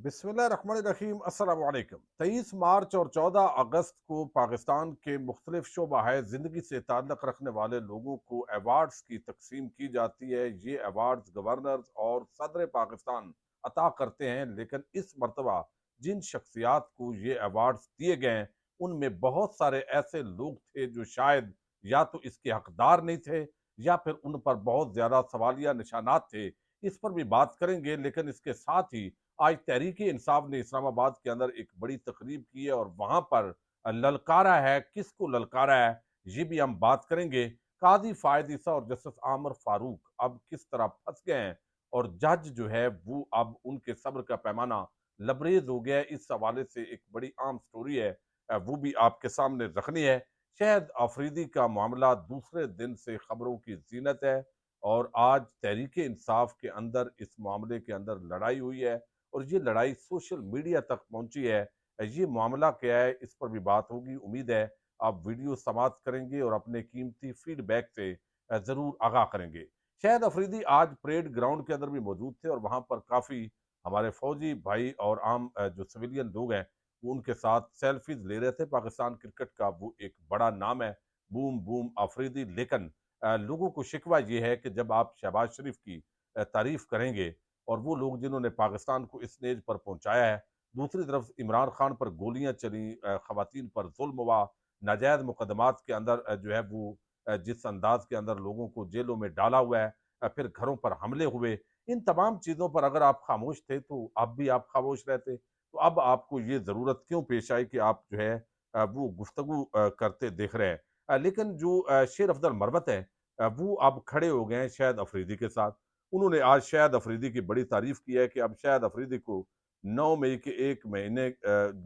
बिस्मिल्लाहिर्रहमानिर्रहीम अस्सलाम वालेकुम। 23 मार्च और 14 अगस्त को पाकिस्तान के मुख्तलिफ शोबा ज़िंदगी से ताल्लुक़ रखने वाले लोगों को अवार्ड्स की तकसीम की जाती है। ये अवार्ड्स गवर्नर और सदर पाकिस्तान अता करते हैं, लेकिन इस मरतबा जिन शख्सियात को ये अवार्ड्स दिए गए हैं, उनमें बहुत सारे ऐसे लोग थे जो शायद या तो इसके हकदार नहीं थे या फिर उन पर बहुत ज़्यादा सवालिया निशानात थे। इस पर भी बात करेंगे, लेकिन इसके साथ ही आज तहरीक इंसाफ ने इस्लामाबाद के अंदर एक बड़ी तकरीब की है और वहां पर ललकारा है। किसको ललकारा है, ये भी हम बात करेंगे। काजी फायद ईसा और जस्टिस आमर फारूक अब किस तरह फंस गए हैं और जज जो है वो अब उनके सब्र का पैमाना लबरेज हो गया है। इस हवाले से एक बड़ी आम स्टोरी है, वो भी आपके सामने रखनी है। शहद अफरीदी का मामला दूसरे दिन से खबरों की जीनत है और आज तहरीक इंसाफ के अंदर इस मामले के अंदर लड़ाई हुई है और ये लड़ाई सोशल मीडिया तक पहुंची है। ये मामला क्या है, इस पर भी बात होगी। उम्मीद है आप वीडियो समाप्त करेंगे और अपने कीमती फीडबैक से जरूर आगाह करेंगे। शायद अफरीदी आज परेड ग्राउंड के अंदर भी मौजूद थे और वहां पर काफी हमारे फौजी भाई और आम जो सिविलियन लोग हैं वो उनके साथ सेल्फीज ले रहे थे। पाकिस्तान क्रिकेट का वो एक बड़ा नाम है, बूम बूम अफरीदी। लेकिन लोगों को शिकवा ये है कि जब आप शहबाज शरीफ की तारीफ करेंगे और वो लोग जिन्होंने पाकिस्तान को इस स्टेज पर पहुंचाया है, दूसरी तरफ इमरान खान पर गोलियां चली, खवातीन पर जुल्म हुआ, नाजायज मुकदमात के अंदर जो है वो जिस अंदाज के अंदर लोगों को जेलों में डाला हुआ है, फिर घरों पर हमले हुए, इन तमाम चीज़ों पर अगर आप खामोश थे तो अब भी आप खामोश रहते। तो अब आपको ये ज़रूरत क्यों पेश आई कि आप जो है वो गुफ्तगू करते दिख रहे हैं। लेकिन जो शेर अफजल मरवत है, वो अब खड़े हो गए हैं शायद अफरीदी के साथ। उन्होंने आज शाहिद अफरीदी की बड़ी तारीफ की है कि अब शाहिद अफरीदी को 9 मई के 1 महीने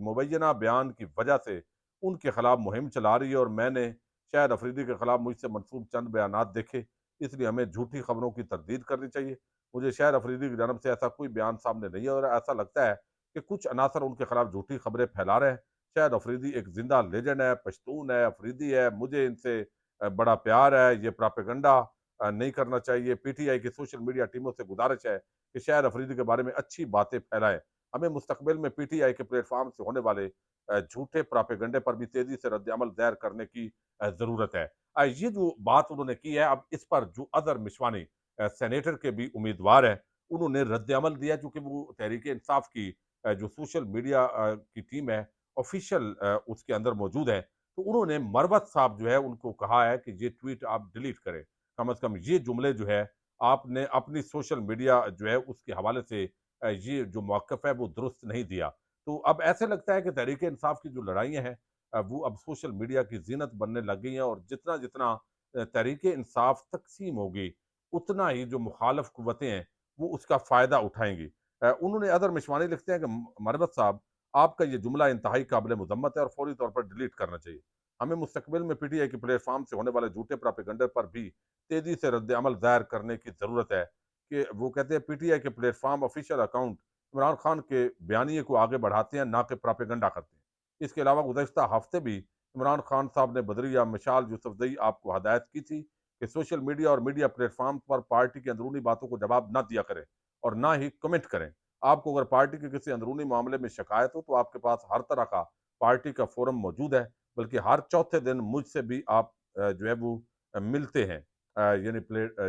मुबैना बयान की वजह से उनके खिलाफ मुहिम चला रही है और मैंने शाहिद अफरीदी के खिलाफ मुझसे मनसूब चंद बयानात देखे, इसलिए हमें झूठी खबरों की तरदीद करनी चाहिए। मुझे शाहिद अफरीदी की जानब से ऐसा कोई बयान सामने नहीं है और ऐसा लगता है कि कुछ अनासर उनके खिलाफ झूठी खबरें फैला रहे हैं। शाहिद अफरीदी एक जिंदा लेजेंड है, पश्तून है, अफरीदी है, मुझे इनसे बड़ा प्यार है। ये प्रापेगंडा नहीं करना चाहिए। पीटीआई की सोशल मीडिया टीमों से गुजारिश है कि शायद अफरीदी के बारे में अच्छी बातें फैलाएं। हमें मुस्तकबिल में पीटीआई के प्लेटफॉर्म से होने वाले झूठे प्रापेगंडे पर भी तेजी से रद्द अमल दायर करने की जरूरत है। ये जो बात उन्होंने की है, अब इस पर जो अदर मिशवानी सेनेटर के भी उम्मीदवार हैं, उन्होंने रद्द अमल दिया चूंकि वो तहरीक इंसाफ की जो सोशल मीडिया की टीम है, ऑफिशियल उसके अंदर मौजूद है। तो उन्होंने मरवत साहब जो है उनको कहा है कि ये ट्वीट आप डिलीट करें। कम से कम ये जुमले जो है आपने अपनी सोशल मीडिया जो है उसके हवाले से ये जो मौक़िफ़ है वो दुरुस्त नहीं दिया। तो अब ऐसे लगता है कि तहरीक इंसाफ की जो लड़ाइयाँ हैं वो अब सोशल मीडिया की ज़ीनत बनने लग गई हैं और जितना-जितना तहरीक इंसाफ तक़सीम होगी, उतना ही जो मुखालिफ क़ुव्वतें हैं वो उसका फ़ायदा उठाएँगी। उन्होंने अदर मिशवानी लिखते हैं कि मरवत साहब, आपका ये जुमला इंतहाई काबिल मज़म्मत है और फ़ौरी तौर पर डिलीट करना चाहिए। हमें मुस्तकबिल में पीटीआई के प्लेटफ़ॉर्म से होने वाले झूठे प्रोपेगंडे पर भी तेजी से रद्द अमल दायर करने की ज़रूरत है। कि वो कहते हैं पीटीआई के platform official account Imran Khan के बयानिए को आगे बढ़ाते हैं, ना कि प्रोपेगंडा करते हैं। इसके अलावा गुज़श्ता हफ्ते भी इमरान खान साहब ने बदरिया मिशाल यूसुफजई आपको हदायत की थी कि सोशल मीडिया और मीडिया प्लेटफॉर्म पर पार्टी की अंदरूनी बातों को जवाब ना दिया करें और ना ही कमेंट करें। आपको अगर पार्टी के किसी अंदरूनी मामले में शिकायत हो तो आपके पास हर तरह का पार्टी का फोरम मौजूद है, बल्कि हर चौथे दिन मुझसे भी आप जो है वो मिलते हैं। यानी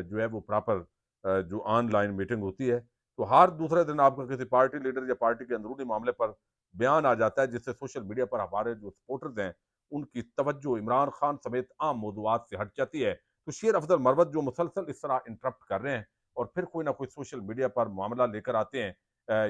जो है वो प्रॉपर जो ऑनलाइन मीटिंग होती है, तो हर दूसरे दिन आपका किसी पार्टी लीडर या पार्टी के अंदरूनी मामले पर बयान आ जाता है, जिससे सोशल मीडिया पर हमारे जो सपोर्टर्स हैं उनकी तवज्जो इमरान खान समेत आम मौदूआत से हट जाती है। तो शेर अफजल मरवत जो मुसलसल इस तरह इंटरप्ट कर रहे हैं और फिर कोई ना कोई सोशल मीडिया पर मामला लेकर आते हैं,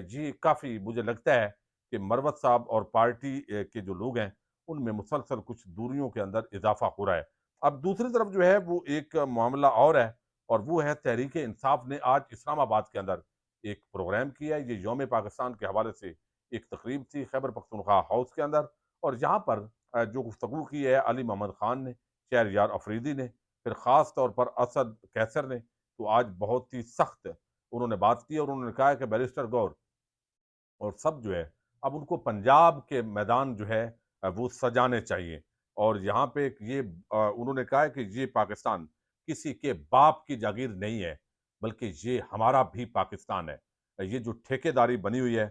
ये काफ़ी मुझे लगता है कि मरवत साहब और पार्टी के जो लोग हैं उनमें मुसलसल कुछ दूरियों के अंदर इजाफा हो रहा है। अब दूसरी तरफ जो है वो एक मामला और है और वो है तहरीक इंसाफ ने आज इस्लामाबाद के अंदर एक प्रोग्राम किया है। ये यौम पाकिस्तान के हवाले से एक तकरीब थी खैबर पख्तूनख्वा हाउस के अंदर और यहाँ पर जो गुफ्तगू की है अली मोहम्मद खान ने, शहरयार अफरीदी ने, फिर ख़ास तौर पर असद कैसर ने, तो आज बहुत ही सख्त उन्होंने बात की और उन्होंने कहा है कि बैरिस्टर गौर और सब जो है अब उनको पंजाब के मैदान जो है वो सजाने चाहिए। और यहाँ पे एक ये उन्होंने कहा है कि ये पाकिस्तान किसी के बाप की जागीर नहीं है, बल्कि ये हमारा भी पाकिस्तान है। ये जो ठेकेदारी बनी हुई है,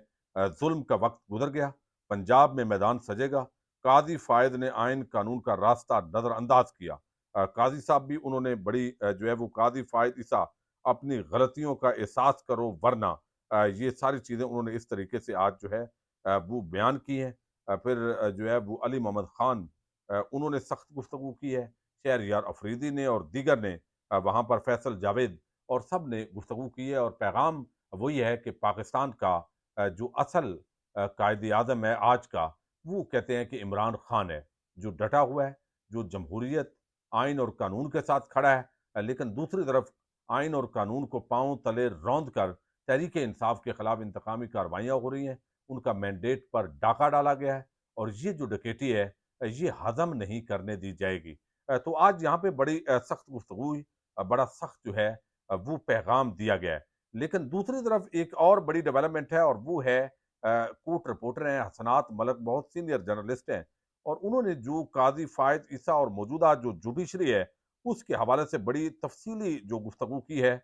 ظلم کا وقت گزر گیا، پنجاب میں میدان سجے گا۔ قاضی فائد نے آئین قانون کا راستہ نظر انداز کیا۔ قاضی صاحب بھی انہوں نے بڑی جو ہے وہ قاضی فائد عیسیٰ اپنی غلطیوں کا احساس کرو ورنہ یہ ساری چیزیں انہوں نے اس طریقے سے آج جو ہے وہ بیان کی ہیں۔ پھر جو ہے وہ علی محمد خان انہوں نے سخت گفتگو کی ہے، شہریار افریدی نے اور دیگر نے وہاں پر فیصل جاوید اور سب نے گفتگو کی ہے، اور پیغام وہی ہے کہ پاکستان کا جو اصل قائد اعظم ہے آج کا، وہ کہتے ہیں کہ عمران خان ہے، جو ڈٹا ہوا ہے، جو جمہوریت، آئین اور قانون کے ساتھ کھڑا ہے، لیکن دوسری طرف آئین اور قانون کو پاؤں تلے روند کر تحریک انصاف کے خلاف انتقامی کارروائیاں ہو رہی ہیں، ان کا مینڈیٹ پر ڈاکہ ڈالا گیا ہے، اور یہ جو ڈکیٹی ہے یہ ہضم نہیں کرنے دی جائے گی۔ تو آج یہاں پہ بڑی سخت گفتگو ہوئی، بڑا سخت جو ہے وہ پیغام دیا گیا ہے۔ لیکن دوسری طرف ایک اور بڑی ڈیولپمنٹ ہے، اور وہ ہے کوٹ رپورٹر ہیں حسنات ملک، بہت سینئر جرنلسٹ ہیں، اور انہوں نے جو قاضی فائد عیسیٰ اور موجودہ جو جوڈیشری ہے اس کے حوالے سے بڑی تفصیلی جو گفتگو کی ہے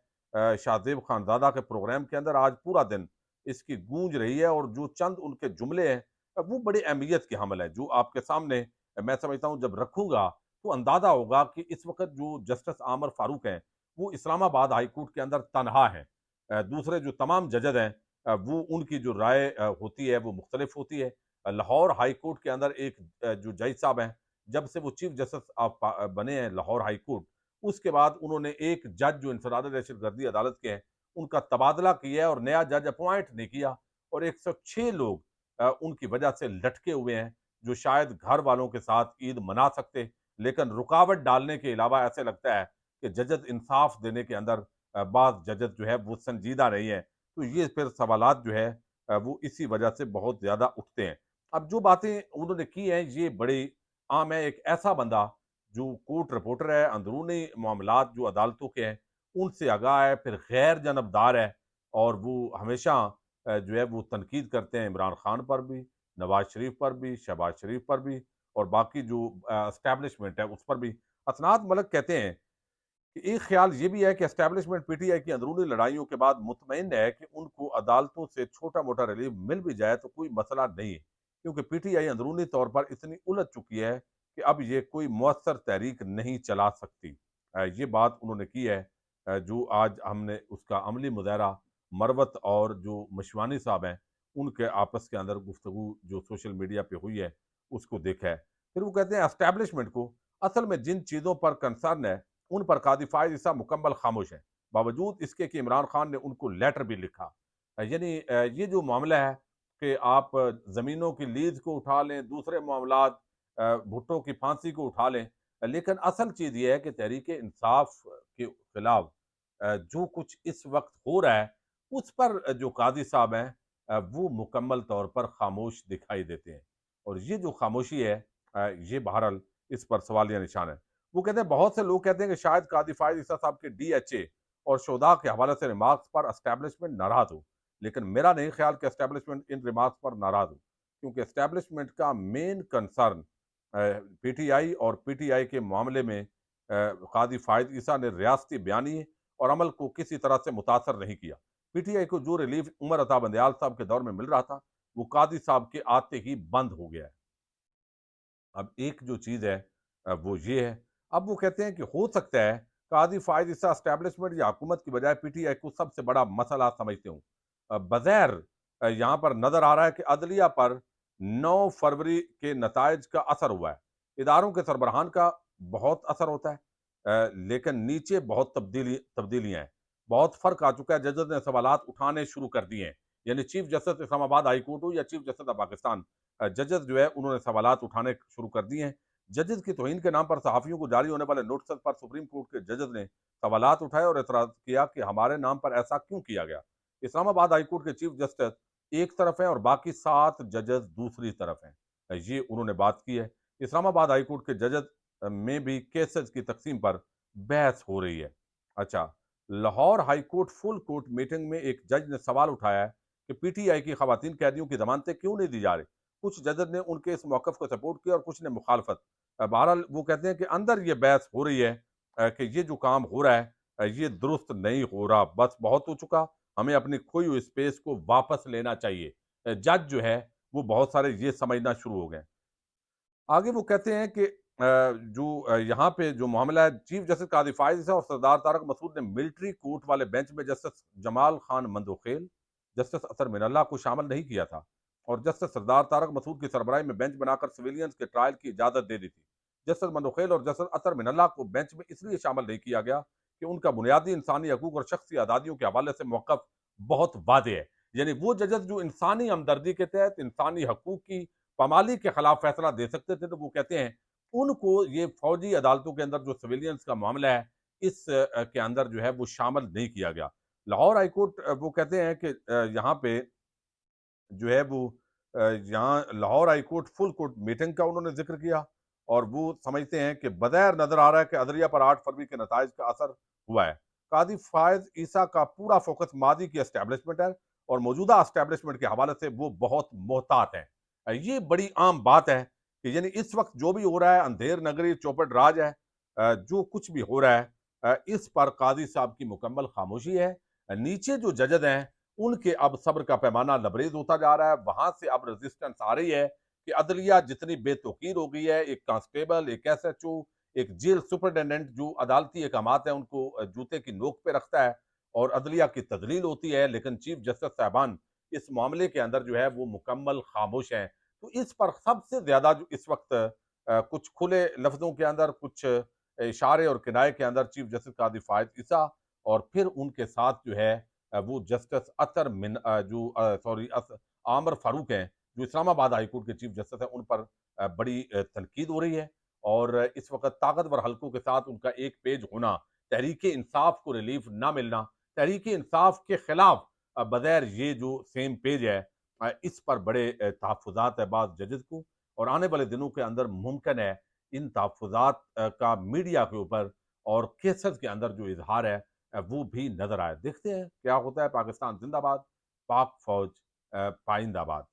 شاہ زیب خانزادہ کے پروگرام کے اندر، آج پورا دن اس کی گونج رہی ہے، اور جو چند ان کے جملے ہیں وہ بڑی اہمیت کے حامل ہیں، جو آپ کے سامنے میں سمجھتا ہوں جب رکھوں گا تو اندازہ ہوگا کہ اس وقت جو جسٹس عامر فاروق ہیں وہ اسلام آباد ہائی کورٹ کے اندر تنہا ہیں۔ دوسرے جو تمام ججز ہیں وہ ان کی جو رائے ہوتی ہے وہ مختلف ہوتی ہے۔ لاہور ہائی کورٹ کے اندر ایک جو جج صاحب ہیں، جب سے وہ چیف جسٹس بنے ہیں لاہور ہائی کورٹ، اس کے بعد انہوں نے ایک جج جو انسداد دہشت گردی عدالت کے ہیں ان کا تبادلہ کیا ہے، اور نیا جج اپوائنٹ نہیں کیا، اور 106 لوگ ان کی وجہ سے لٹکے ہوئے ہیں، جو شاید گھر والوں کے ساتھ عید منا سکتے، لیکن رکاوٹ ڈالنے کے علاوہ ایسے لگتا ہے کہ ججز انصاف دینے کے اندر بعض ججز جو ہے وہ سنجیدہ نہیں ہے، تو یہ پھر سوالات جو ہے وہ اسی وجہ سے بہت زیادہ اٹھتے ہیں۔ اب جو باتیں انہوں نے کی ہیں یہ بڑی عام ہے، ایک ایسا بندہ جو کورٹ رپورٹر ہے، اندرونی معاملات جو عدالتوں کے ہیں ان سے آگاہ ہے، پھر غیر جانبدار ہے، اور وہ ہمیشہ جو ہے وہ تنقید کرتے ہیں عمران خان پر بھی، نواز شریف پر بھی، شہباز شریف پر بھی، اور باقی جو اسٹیبلشمنٹ ہے اس پر بھی۔ اسناد ملک کہتے ہیں کہ ایک خیال یہ بھی ہے کہ اسٹیبلشمنٹ پی ٹی آئی کی اندرونی لڑائیوں کے بعد مطمئن ہے کہ ان کو عدالتوں سے چھوٹا موٹا ریلیف مل بھی جائے تو کوئی مسئلہ نہیں ہے، کیونکہ پی ٹی آئی اندرونی طور پر اتنی الجھ چکی ہے کہ اب یہ کوئی مؤثر تحریک نہیں چلا سکتی۔ یہ بات انہوں نے کی ہے، جو آج ہم نے اس کا عملی مظاہرہ مروت اور جو مشوانی صاحب ہیں ان کے آپس کے اندر گفتگو جو سوشل میڈیا پہ ہوئی ہے اس کو دیکھا ہے۔ پھر وہ کہتے ہیں اسٹیبلشمنٹ کو اصل میں جن چیزوں پر کنسرن ہے ان پر قاضی فائز عیسیٰ مکمل خاموش ہے، باوجود اس کے کہ عمران خان نے ان کو لیٹر بھی لکھا۔ یعنی یہ جو معاملہ ہے کہ آپ زمینوں کی لیز کو اٹھا لیں، دوسرے معاملات بھٹو کی پھانسی کو اٹھا لیں، لیکن اصل چیز یہ ہے کہ تحریک انصاف کے خلاف جو کچھ اس وقت ہو رہا ہے اس پر جو قاضی صاحب ہیں وہ مکمل طور پر خاموش دکھائی دیتے ہیں، اور یہ جو خاموشی ہے یہ بہرحال اس پر سوالیہ نشان ہے۔ وہ کہتے ہیں بہت سے لوگ کہتے ہیں کہ شاید قاضی فائز عیسیٰ صاحب کے ڈی ایچ اے اور شہداء کے حوالے سے ریمارکس پر اسٹیبلشمنٹ ناراض ہو، لیکن میرا نہیں خیال کہ اسٹیبلشمنٹ ان ریمارکس پر ناراض ہو، کیونکہ اسٹیبلشمنٹ کا main concern P T I اور پی ٹی آئی کے معاملے میں قاضی فائز عیسیٰ نے ریاستی بیانی اور عمل کو کسی طرح سے متاثر نہیں کیا۔ پی ٹی آئی کو جو ریلیف عمر عطا بندیال صاحب کے دور میں مل رہا تھا وہ قاضی صاحب کے آتے ہی بند ہو گیا ہے۔ اب ایک جو چیز ہے وہ یہ ہے، اب وہ کہتے ہیں کہ ہو سکتا ہے قاضی فائز عیسیٰ اسٹیبلشمنٹ یا حکومت کی بجائے پی ٹی آئی کو سب سے بڑا مسئلہ سمجھتے ہوں۔ بظاہر یہاں پر نظر آ رہا ہے کہ عدلیہ پر 9 فروری کے نتائج کا اثر ہوا ہے، اداروں کے سربراہان کا بہت اثر ہوتا ہے، لیکن نیچے بہت تبدیلیاں ہیں، بہت فرق آ چکا ہے، ججز نے سوالات اٹھانے شروع کر دیے ہیں، یعنی چیف جسٹس اسلام آباد ہائی کورٹ ہو یا چیف جسٹس آف پاکستان، ججز جو ہے انہوں نے سوالات اٹھانے شروع کر دیے ہیں۔ ججز کی توہین کے نام پر صحافیوں کو جاری ہونے والے نوٹسز پر سپریم کورٹ کے ججز نے سوالات اٹھائے اور اعتراض کیا کہ ہمارے نام پر ایسا کیوں کیا گیا۔ اسلام آباد ہائی کورٹ کے چیف جسٹس ایک طرف ہیں اور باقی 7 ججز دوسری طرف ہیں، یہ انہوں نے بات کی ہے۔ اسلام آباد ہائی کورٹ کے ججز میں بھی کیسز کی تقسیم پر بحث ہو رہی ہے۔ اچھا، Lahore high court full court meeting میں ایک جج نے سوال اٹھایا ہے کہ پی ٹی آئی کی خواتین قیدیوں کی ضمانتیں کیوں نہیں دی جا رہی۔ کچھ ججز نے ان کے اس موقف کو سپورٹ کیا اور کچھ نے مخالفت۔ بہرحال وہ کہتے ہیں کہ اندر یہ بحث ہو رہی ہے کہ یہ جو کام ہو رہا ہے یہ درست نہیں ہو رہا، بس بہت ہو چکا، ہمیں اپنی کھوئی ہوئی اسپیس کو واپس لینا چاہیے۔ जज जो है वो बहुत सारे ये समझना शुरू हो गए। आगे वो कहते हैं कि यहाँ पे जो मामला है, चीफ जस्टिस कादी फाइज है और सरदार तारक मसूद ने मिलिट्री कोर्ट वाले बेंच में जस्टिस जमाल खान मंदोखेल, जस्टिस अतर मिनल्ला को शामिल नहीं किया था और जस्टिस सरदार तारक मसूद की सरबराही में बेंच बनाकर सिविलियंस के ट्रायल की इजाजत दे दी थी। जस्टिस मंदोखेल और जस्टिस अतर मिनल्ला को बेंच में इसलिए शामिल नहीं किया गया कि उनका बुनियादी इंसानी हकूक और शख्सी आज़ादियों के हवाले से मौक़िफ़ बहुत वाज़ेह है। यानी वो जजेस जो इंसानी हमदर्दी के तहत इंसानी हकूक की पामाली के खिलाफ फैसला दे सकते थे, तो वो कहते हैं उनको ये फौजी अदालतों के अंदर जो सिविलियंस का मामला है, इस के अंदर जो है वो शामिल नहीं किया गया। लाहौर हाई कोर्ट वो कहते हैं कि यहाँ पे जो है वो यहाँ Lahore high court full court meeting का उन्होंने जिक्र किया और वो समझते हैं कि बज़ाहिर नजर आ रहा है कि अदलिया पर 8 फरवरी के नताइज का असर हुआ है। कादी फायज ईसा का पूरा फोकस मादी की एस्टेब्लिशमेंट है और मौजूदा एस्टेब्लिशमेंट के हवाले से वो बहुत मोहतात है। ये बड़ी आम बात है कि यानी इस वक्त जो भी हो रहा है, अंधेर नगरी चौपट राज है, जो कुछ भी हो रहा है, इस पर कादी साहब की मुकम्मल खामोशी है। नीचे जो जजेस हैं उनके अब सब्र का पैमाना लबरेज होता जा रहा है। वहां से अब रेजिस्टेंस आ रही है कि अदलिया जितनी बेतौकीर हो गई है, एक कांस्टेबल, एक एसएचओ, एक जेल सुपरिटेंडेंट जो अदालती अहकामात है उनको जूते की नोक पे रखता है और अदलिया की तदलील होती है, लेकिन चीफ जस्टिस साहबान इस मामले के अंदर जो है वो मुकम्मल खामोश हैं। तो इस पर सबसे ज्यादा जो इस वक्त कुछ खुले लफ्जों के अंदर, कुछ इशारे और किनारे के अंदर चीफ जस्टिस कादी फायद ईसा और फिर उनके साथ जो है वो जस्टिस अतर मिन जो सॉरी आमर फारूक हैं, जो इस्लामाबाद हाई कोर्ट के चीफ जस्टिस हैं, उन पर बड़ी तनकीद हो रही है और इस वक्त ताकतवर हलकों के साथ उनका एक पेज होना, तहरीक इंसाफ को रिलीफ ना मिलना, तहरीक इंसाफ के खिलाफ बगैर ये जो सेम पेज है, इस पर बड़े तहफ़्फ़ुज़ात है बाज़ जजेस को और आने वाले दिनों के अंदर मुमकिन है इन तहफ़्फ़ुज़ात का मीडिया के ऊपर और केसेस के अंदर जो इज़हार है वो भी नज़र आए। देखते हैं क्या होता है। पाकिस्तान ज़िंदाबाद, पाक फ़ौज पाइंदाबाद।